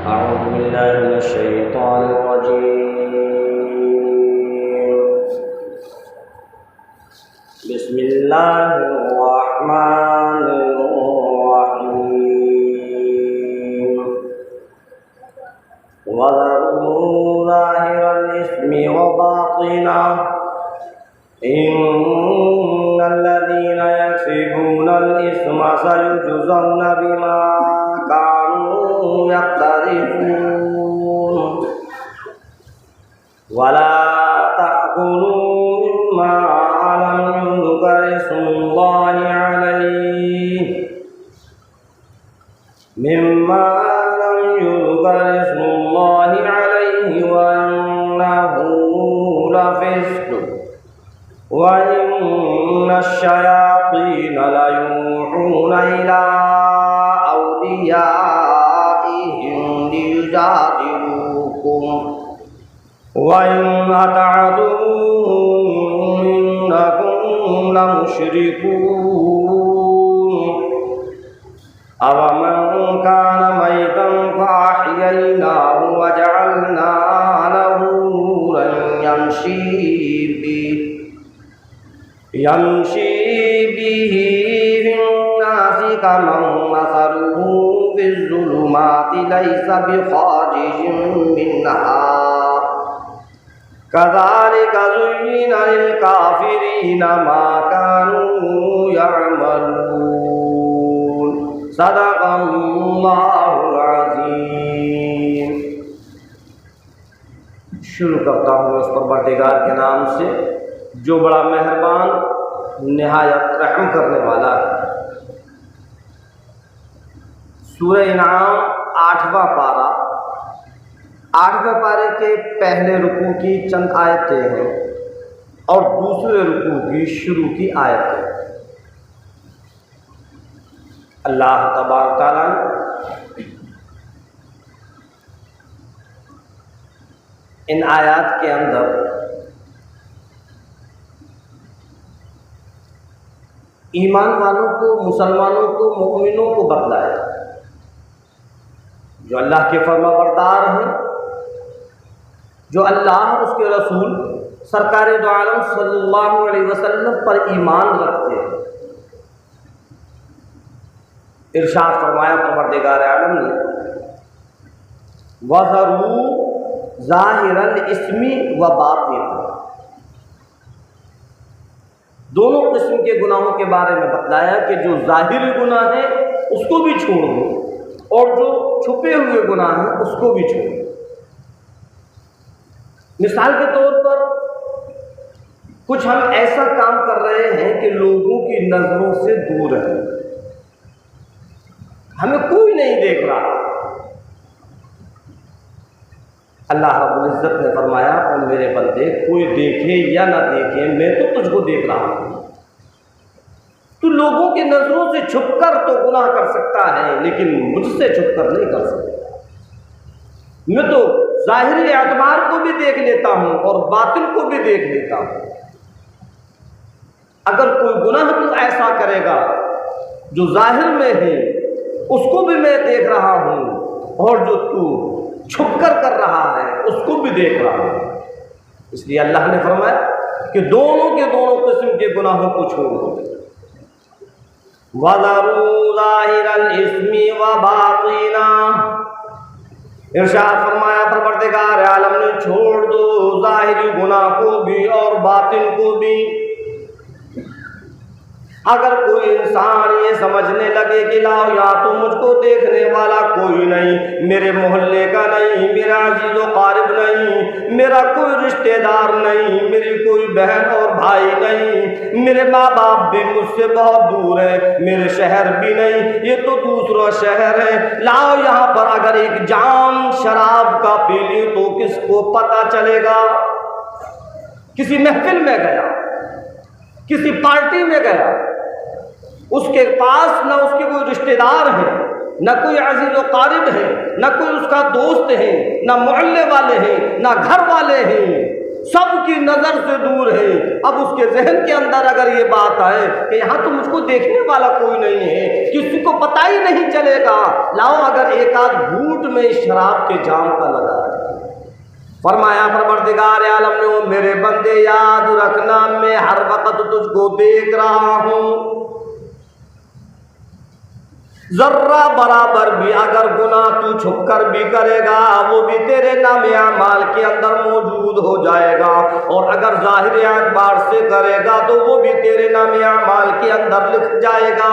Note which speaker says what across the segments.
Speaker 1: أعوذ بالله من الشيطان الرجيم. بسم الله الرحمن الرحيم. وذروا ظاهر الإثم وباطنه إن الذين يكسبون الإثم سيجزون بما كانوا يقترفون. ولا تأكلوا مما لم يذكر اسم الله عليه وإنه لفسق وإن الشياطين ليوحون إلى أوليائهم ليجادلوكم وإن أطعتموهم إنكم لمشركون. أَوَمَنْ كَانَ مَيْتًا فَأَحْيَيْنَاهُ وَجَعَلْنَا لَهُ نُورًا يمشي به في الناس كمن مثله في الظلمات ليس بخارج منها كذلك زين للكافرين ما كانوا يعملون. صدق اللہ العظیم. شروع کرتا ہوں اس پروردگار کے نام سے جو بڑا مہربان نہایت رحم کرنے والا ہے. سورہ انعام 8واں پارہ، 8ویں پارے کے پہلے رکوع کی چند آیتیں ہیں اور دوسرے رکوع کی شروع کی آیتیں. اللہ تبارک تعالیٰ ان آیات کے اندر ایمان والوں کو، مسلمانوں کو، مومنوں کو بتلایا جو اللہ کے فرما بردار ہیں، جو اللہ اس کے رسول سرکار دو عالم صلی اللہ علیہ وسلم پر ایمان رکھتے ہیں. ارشاد فرمایا پروردگار عالم نے وَذَرُوا ظَاهِرَ الْإِثْمِ وَبَاطِنَهُ. دونوں قسم کے گناہوں کے بارے میں بتلایا کہ جو ظاہری گناہ ہے اس کو بھی چھوڑ دو اور جو چھپے ہوئے گناہ ہیں اس کو بھی چھوڑ دو. مثال کے طور پر کچھ ہم ایسا کام کر رہے ہیں کہ لوگوں کی نظروں سے دور ہیں، ہمیں کوئی نہیں دیکھ رہا. اللہ رب العزت نے فرمایا اور میرے بندے کوئی دیکھے یا نہ دیکھے میں تو تجھ کو دیکھ رہا ہوں. تو لوگوں کی نظروں سے چھپ کر تو گناہ کر سکتا ہے لیکن مجھ سے چھپ کر نہیں کر سکتا. میں تو ظاہری اعتبار کو بھی دیکھ لیتا ہوں اور باطن کو بھی دیکھ لیتا ہوں. اگر کوئی گناہ تو ایسا کرے گا جو ظاہر میں ہے اس کو بھی میں دیکھ رہا ہوں اور جو تو چھپ کر رہا ہے اس کو بھی دیکھ رہا ہوں. اس لیے اللہ نے فرمایا کہ دونوں کے دونوں قسم کے گناہوں کو چھوڑ دو. وَذَرُوا ظَاهِرَ الْإِثْمِ وَبَاطِنَهُ. ارشاد فرمایا پروردگار عالم نے چھوڑ دو ظاہری گناہ کو بھی اور باطن کو بھی. اگر کوئی انسان یہ سمجھنے لگے کہ لاؤ یا تو مجھ کو دیکھنے والا کوئی نہیں، میرے محلے کا نہیں، میرا عزیز و قارب نہیں، میرا کوئی رشتہ دار نہیں، میری کوئی بہن اور بھائی نہیں، میرے ماں باپ بھی مجھ سے بہت دور ہیں، میرے شہر بھی نہیں، یہ تو دوسرا شہر ہے، لاؤ یہاں پر اگر ایک جام شراب کا پی لوں تو کس کو پتہ چلے گا؟ کسی محفل میں گیا، کسی پارٹی میں گیا، اس کے پاس نہ اس کے کوئی رشتہ دار ہیں، نہ کوئی عزیز و قارب ہے، نہ کوئی اس کا دوست ہے، نہ محلے والے ہیں، نہ گھر والے ہیں. سب کی نظر سے دور ہے۔ اب اس کے ذہن کے اندر اگر یہ بات آئے کہ یہاں تو مجھ کو دیکھنے والا کوئی نہیں ہے، کسی کو پتہ ہی نہیں چلے گا، لاؤ اگر ایک آدھ گھونٹ میں اس شراب کے جام کا لگا ہے۔ فرمایا پروردگار عالم نے، او میرے بندے یاد رکھنا میں ہر وقت تجھ کو دیکھ رہا ہوں، ذرہ برابر بھی اگر گناہ تو چھپ کر بھی کرے گا وہ بھی تیرے نام اعمال کے اندر موجود ہو جائے گا، اور اگر ظاہر اعتبار سے کرے گا تو وہ بھی تیرے نام اعمال کے اندر لکھ جائے گا۔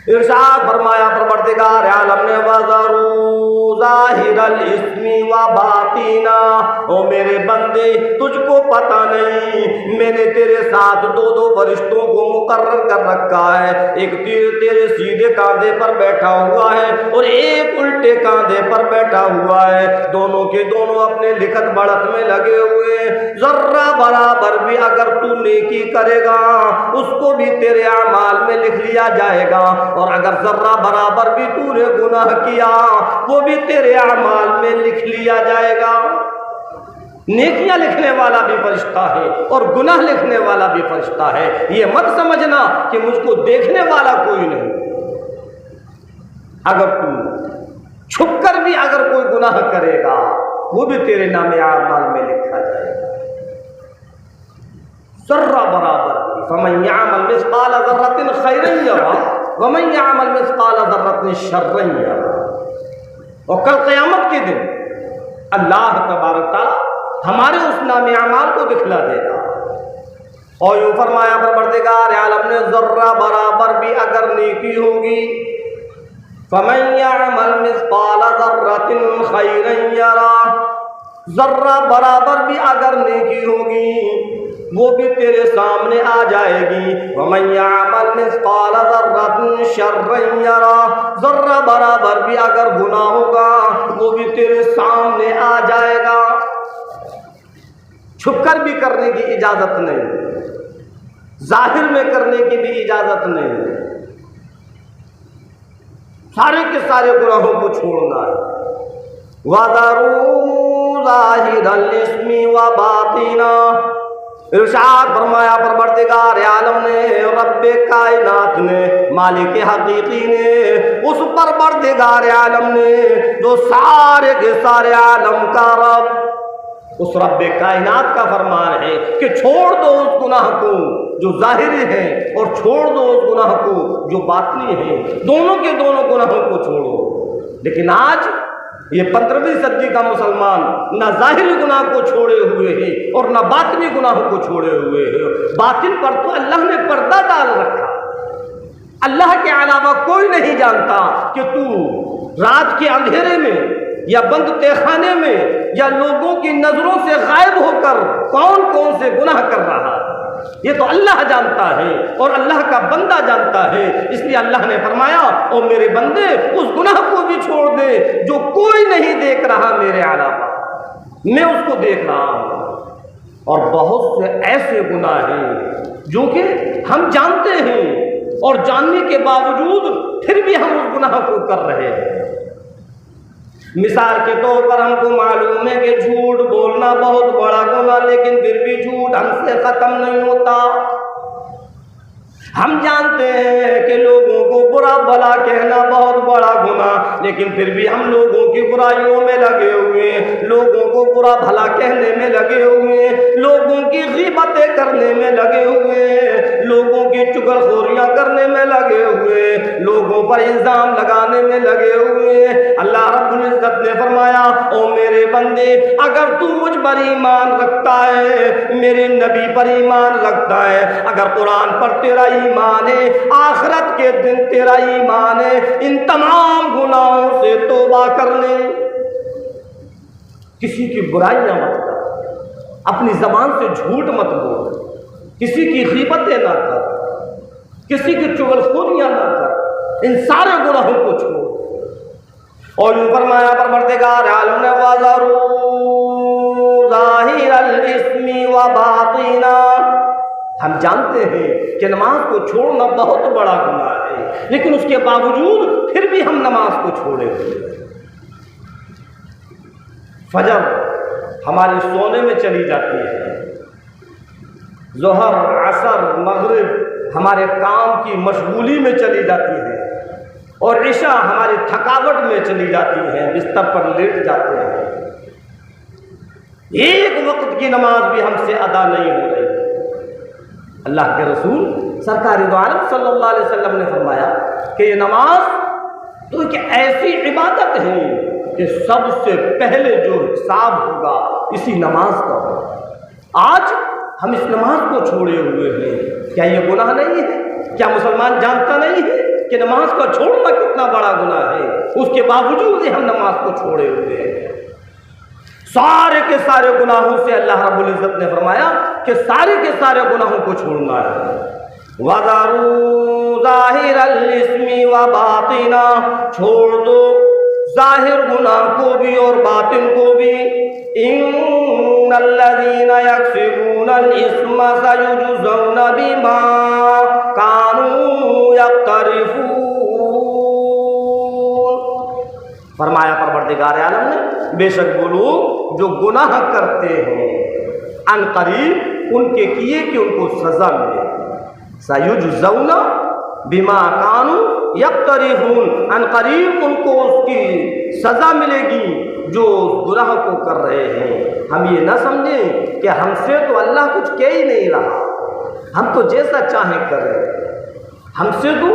Speaker 1: ارشاد فرمایا پروردگار عالم نے، وَذَرُوا ظَاهِرَ الْإِثْمِ وَبَاطِنَهُ، او میرے بندے تجھ کو پتہ نہیں میں نے تیرے ساتھ دو فرشتوں کو مقرر کر رکھا ہے، ایک تیرے سیدھے کاندھے پر بیٹھا ہوا ہے اور ایک الٹے کاندھے پر بیٹھا ہوا ہے، دونوں کے دونوں اپنے لکھت بڑھت میں لگے ہوئے ہیں۔ ذرہ برابر بھی اگر تو نیکی کرے گا اس کو بھی تیرے اعمال میں لکھ لیا جائے گا، اور اگر ذرہ برابر بھی تو نے گناہ کیا وہ بھی تیرے اعمال میں لکھ لیا جائے گا۔ نیکیاں لکھنے والا بھی فرشتہ ہے اور گناہ لکھنے والا بھی فرشتہ ہے، یہ مت سمجھنا کہ مجھ کو دیکھنے والا کوئی نہیں۔ اگر تو چھپ کر بھی اگر کوئی گناہ کرے گا وہ بھی تیرے نام اعمال میں لکھا جائے گا، ذرہ برابر بھی۔ فَمَن يَعْمَلْ مِثْقَالَ ذَرَّةٍ خَيْرًا يَرَهُ وَمَن يَعْمَلْ مِثْقَالَ ذَرَّةٍ شَرًّا يَرَهُ۔ اور کل قیامت کے دن اللہ تبارک تعالیٰ ہمارے اس نام اعمال کو دکھلا دے گا، اور یوں فرمایا پروردگار عالم نے، ذرہ برابر بھی اگر نیکی ہوگی، فَمَن يَعْمَلْ مِثْقَالَ ذَرَّةٍ خَيْرًا يَرَهُ، ذرہ برابر بھی اگر نیکی ہوگی وہ بھی تیرے سامنے آ جائے گی، وَمَن يَعْمَلْ مِثْقَالَ ذَرَّةٍ شَرًّا يَرَهُ، ذرہ برابر بھی اگر گناہ ہوگا وہ بھی تیرے سامنے آ جائے گا۔ چھپ کر بھی کرنے کی اجازت نہیں، ظاہر میں کرنے کی بھی اجازت نہیں، سارے کے سارے گناہوں کو چھوڑنا ہے۔ وَذَرُوا ظَاهِرَ الْإِثْمِ وَبَاطِنَهُ، ارشاد فرمایا پروردگار عالم نے، رب کائنات نے، مالک حقیقی نے، اس پروردگار عالم نے جو سارے کے سارے عالم کا رب، اس رب کائنات کا فرمان ہے کہ چھوڑ دو اس گناہ کو جو ظاہری ہیں اور چھوڑ دو اس گناہ کو جو باطنی ہیں، دونوں کے دونوں گناہوں کو چھوڑو۔ لیکن آج یہ 15ویں صدی کا مسلمان نہ ظاہری گناہ کو چھوڑے ہوئے ہے اور نہ باطنی گناہوں کو چھوڑے ہوئے ہے۔ باطن پر تو اللہ نے پردہ ڈال رکھا، اللہ کے علاوہ کوئی نہیں جانتا کہ تو رات کے اندھیرے میں یا بند تہ خانے میں یا لوگوں کی نظروں سے غائب ہو کر کون کون سے گناہ کر رہا ہے، یہ تو اللہ جانتا ہے اور اللہ کا بندہ جانتا ہے۔ اس لیے اللہ نے فرمایا، او میرے بندے اس گناہ کو بھی چھوڑ دے جو کوئی نہیں دیکھ رہا میرے علاوہ، میں اس کو دیکھ رہا ہوں۔ اور بہت سے ایسے گناہ ہیں جو کہ ہم جانتے ہیں اور جاننے کے باوجود پھر بھی ہم اس گناہ کو کر رہے ہیں۔ مثال کے طور پر ہم کو معلوم ہے کہ جھوٹ بولنا بہت بڑا گناہ، لیکن پھر بھی جھوٹ ہم سے ختم نہیں ہوتا۔ ہم جانتے ہیں کہ لوگوں کو برا بھلا کہنا بہت بڑا گناہ، لیکن پھر بھی ہم لوگوں کی برائیوں میں لگے ہوئے ہیں، لوگوں کو برا بھلا کہنے میں لگے ہوئے ہیں، لوگوں کی غیبتیں کرنے میں لگے ہوئے ہیں، لوگوں کی چغلخوریاں کرنے میں لگے ہوئے ہیں، لوگوں پر الزام لگانے میں لگے ہوئے ہیں۔ اللہ رب العزت نے فرمایا، او میرے بندے اگر تو مجھ پر ایمان رکھتا ہے، میرے نبی پر ایمان رکھتا ہے، اگر قرآن پر تیرا ایمان ہے، آخرت کے دن تیرا ایمان ہے، ان تمام گناہوں سے توبہ کر لے، کسی کی برائیاں مت کر، اپنی زبان سے جھوٹ مت بول، کسی کی غیبتیں نہ کر، کسی کی چغلخوریاں نہ کر، ان سارے گناہوں کو چھوڑ۔ اور یوں فرمایا پروردگار عالم نے، وَذَرُوا ظَاهِرَ الْإِثْمِ وَبَاطِنَهُ، ہم جانتے ہیں کہ نماز کو چھوڑنا بہت بڑا گناہ ہے، لیکن اس کے باوجود پھر بھی ہم نماز کو چھوڑے ہوئے ہیں۔ فجر ہماری سونے میں چلی جاتی ہے، ظہر عصر مغرب ہمارے کام کی مشغولی میں چلی جاتی ہے، اور عشاء ہماری تھکاوٹ میں چلی جاتی ہے، بستر پر لیٹ جاتے ہیں، ایک وقت کی نماز بھی ہم سے ادا نہیں ہو رہی۔ اللہ کے رسول سرکار دو عالم صلی اللہ علیہ وسلم نے فرمایا کہ یہ نماز تو ایک ایسی عبادت ہے کہ سب سے پہلے جو حساب ہوگا اسی نماز کا ہوگا۔ آج ہم اس نماز کو چھوڑے ہوئے ہیں، کیا یہ گناہ نہیں ہے؟ کیا مسلمان جانتا نہیں ہے کہ نماز کو چھوڑنا کتنا بڑا گناہ ہے؟ اس کے باوجود ہم نماز کو چھوڑے ہوئے ہیں۔ سارے کے سارے گناہوں سے اللہ رب العزت نے فرمایا کہ سارے کے سارے گناہوں کو چھوڑنا ہے۔ وَذَرُوا ظَاهِرَ الْإِثْمِ وَبَاطِنَهُ، چھوڑ دو ظاہر گناہ کو بھی اور باطن کو بھی۔ إِنَّ الَّذِينَ يَكْسِبُونَ الْإِثْمَ سَيُجْزَوْنَ بِمَا كَانُوا يَقْتَرِفُونَ۔ فرمایا پروردگار عالم نے بے شک وہ لوگ جو گناہ کرتے ہیں ان قریب ان کے کیے کہ ان کو سزا ملے گی۔ سَيُجْزَوْنَ بِمَا كَانُوا يَقْتَرِفُونَ، ان قریب ان کو اس کی سزا ملے گی جو گناہ کو کر رہے ہیں۔ ہم یہ نہ سمجھیں کہ ہم سے تو اللہ کچھ کہہ ہی نہیں رہا، ہم تو جیسا چاہیں کریں، ہم سے تو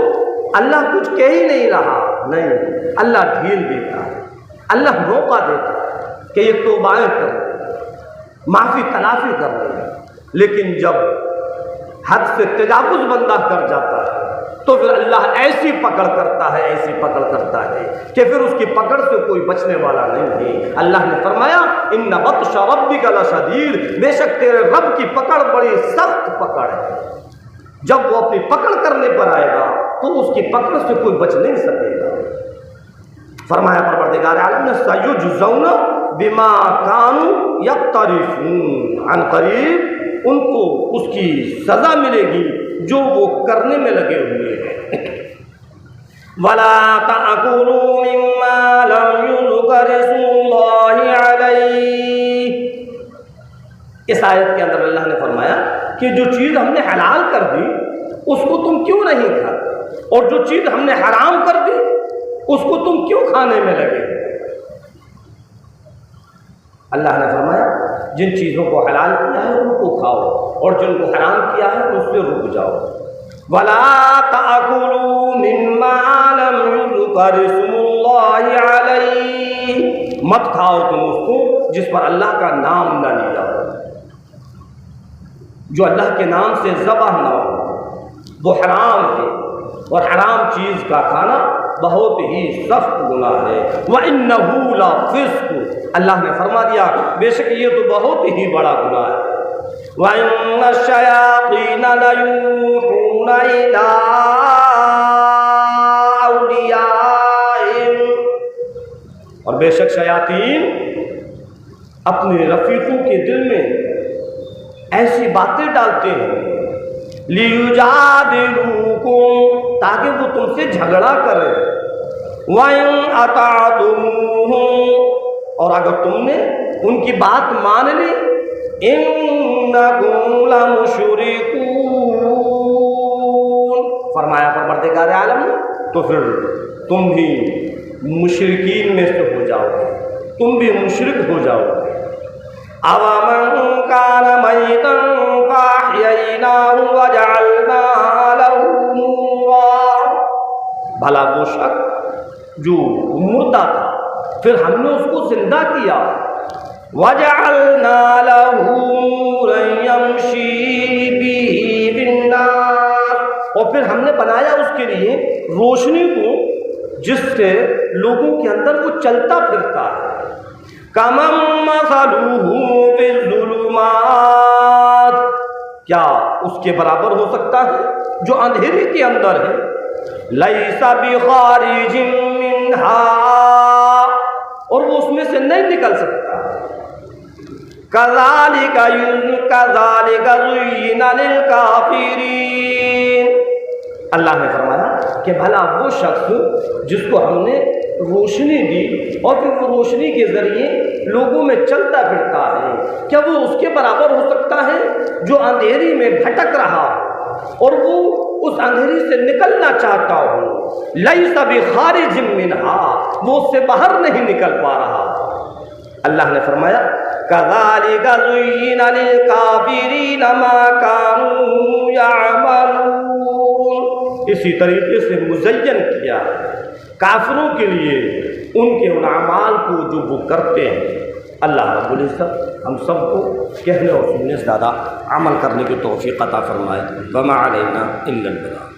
Speaker 1: اللہ کچھ کہہ ہی نہیں رہا۔ نہیں، اللہ ڈھیل دیتا ہے، اللہ موقع دیتا ہے کہ یہ توبائیں کر لیں، معافی تلافی کر لیں، لیکن جب حد سے تجاوز بندہ کر جاتا ہے تو پھر اللہ ایسی پکڑ کرتا ہے، ایسی پکڑ کرتا ہے کہ پھر اس کی پکڑ سے کوئی بچنے والا نہیں ہے۔ اللہ نے فرمایا ان بطش ربک لشدید، بے شک تیرے رب کی پکڑ بڑی سخت پکڑ ہے، جب وہ اپنی پکڑ کرنے پر آئے گا تو اس کی پکڑ سے کوئی بچ نہیں سکے گا۔ فرمایا پروردگار عالم نے سَيُجْزَوْنَ بِمَا كَانُوا يَقْتَرِفُونَ، عن قریب ان کو اس کی سزا ملے گی جو وہ کرنے میں لگے ہوئے ہیں۔ وَلَا تَأْكُلُوا مِمَّا لَمْ يُذْكَرِ اسْمُ اللَّهِ عَلَيْهِ، اس آیت کے اندر اللہ نے فرمایا کہ جو چیز ہم نے حلال کر دی اس کو تم کیوں نہیں کھاتے، اور جو چیز ہم نے حرام کر دی اس کو تم کیوں کھانے میں لگے۔ اللہ نے فرمایا جن چیزوں کو حلال کیا ہے ان کو کھاؤ، اور جن کو حرام کیا ہے اس سے رک جاؤ۔ وَلَا تَأْكُلُوا مِمَّا لَمْ يُذْكَرِ اسْمُ اللَّهِ عَلَيْهِ، مت کھاؤ تم اس کو جس پر اللہ کا نام نہ لیا ہو، جو اللہ کے نام سے ذبح نہ ہو، وہ حرام ہے، اور حرام چیز کا کھانا بہت ہی سخت گناہ ہے۔ وَإِنَّهُ لَفِسْقٌ، اللہ نے فرما دیا بے شک یہ تو بہت ہی بڑا گناہ ہے۔ وَإِنَّ الشَّيَاطِينَ لَيُوحُونَ إِلَىٰ أَوْلِيَائِهِمْ، اور بے شک شیاطین اپنے رفیقوں کے دل میں ایسی باتیں ڈالتے ہیں لِيُجَادِلُوكُمْ، تاکہ وہ تم سے جھگڑا کرے۔ وَإِنْ أَطَعْتُمُوهُمْ، اور اگر تم نے ان کی بات مان لی، إِنَّكُمْ لَمُشْرِكُونَ، فرمایا پروردگار عالم تو پھر تم بھی مشرکین میں سے ہو جاؤ گے، تم بھی مشرک ہو جاؤ گے۔ أَوَمَنْ كَانَ مَيْتًا فَأَحْيَيْنَاهُ وَجَعَلْنَا لَهُ نُورًا، بھلا وہ شخص جو مردہ تھا پھر ہم نے اس کو زندہ کیا، وَجَعَلْنَا لَهُ نُورًا يَمْشِي بِهِ فِي النَّاسِ، اور پھر ہم نے بنایا اس کے لیے روشنی کو جس سے لوگوں کے اندر وہ چلتا پھرتا ہے۔ كَمَن مَّثَلُهُ فِي الظُّلُمَاتِ، کیا اس کے برابر ہو سکتا ہے جو اندھیرے کے اندر ہے، لَيْسَ بِخَارِجٍ مِّنْهَا، اور وہ اس میں سے نہیں نکل سکتا۔ كَذَلِكَ زُيِّنَ لِلْكَافِرِينَ، اللہ نے فرمایا کہ بھلا وہ شخص جس کو ہم نے روشنی دی اور پھر وہ روشنی کے ذریعے لوگوں میں چلتا پھرتا ہے، کیا وہ اس کے برابر ہو سکتا ہے جو اندھیری میں بھٹک رہا اور وہ اس اندھیری سے نکلنا چاہتا ہو؟ لیس بخارج منہا، وہ اس سے باہر نہیں نکل پا رہا۔ اللہ نے فرمایا کذالک زین للکافرین ما کانوا یعملون، اسی طریقے سے مزین کیا کافروں کے لیے ان کے ان اعمال کو جو وہ کرتے ہیں۔ اللہ رب العزت ہم سب کو کہنے اور سننے سے زیادہ عمل کرنے کی توفیق عطا فرمائے۔ وما علینا الا البلاغ۔